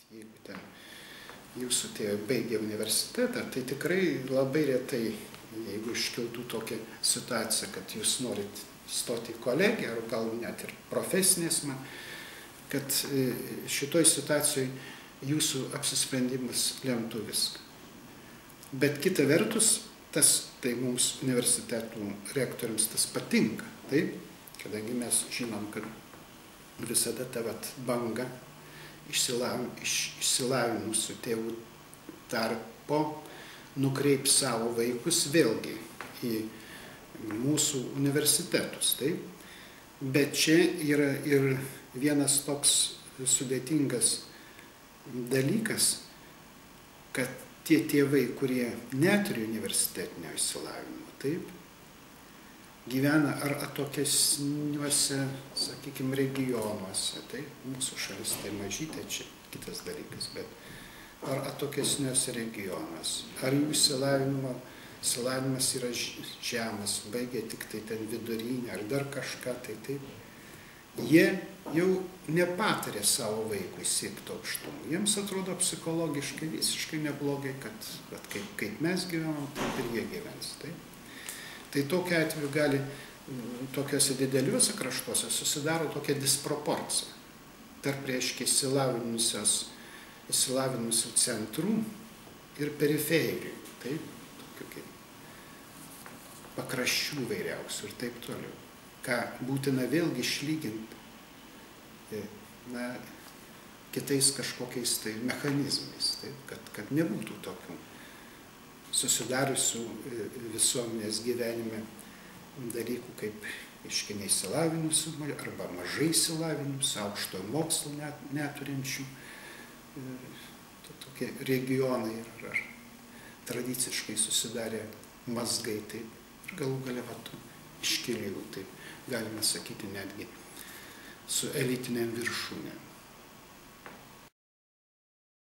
jeigu ten jūsų tėvai baigė universitetą, tai tikrai labai retai, jeigu iškiltų tokia situacija, kad jūs norit stoti į kolegiją, ar gal net ir profesinės, kad šitoj situacijoj jūsų apsisprendimas lemtų viską. Bet kita vertus, tai mums universitetų rektoriams tas patinka, taip? Kadangi mes žinom, kad visada ta banga išsilavinusių tėvų tarpo nukreips savo vaikus vėlgi į mūsų universitetus, taip? Bet čia yra ir vienas toks sudėtingas dalykas, kad tie tėvai, kurie neturi universitetinio išsilavinimo, taip, gyvena ar atokesniuose, sakykime, regionuose, taip, mūsų šalis tai mažytė, čia kitas dalykas, bet ar atokesniuose regionuose, ar jų išsilavinimas yra žemas, baigia tik tai ten vidurinę, ar dar kažką, tai taip, jie jau nepatarė savo vaikui siekti aukštumų. Jiems atrodo psichologiškai visiškai neblogai, kad kaip mes gyvenam, taip ir jie gyvens. Taip? Tai tokiu atveju gali tokiuose dideliuose kraštuose susidaro tokia disproporcija tarp, reiškia, išsilavinusių centrų ir periferijų, taip, tokių kaip pakraščių vairiausių ir taip toliau. Ką būtina vėlgi išlyginti kitais kažkokiais tai mechanizmais, taip, kad nebūtų tokių susidariusių visuomenės gyvenime dalykų kaip neišsilavinusių arba mažai išsilavinusių, aukštojo mokslo neturinčių, tokie regionai ar tradiciškai susidarė mazgai, taip, ir galų gale iškilių, taip, galime sakyti netgi su elitinėm viršūnėm.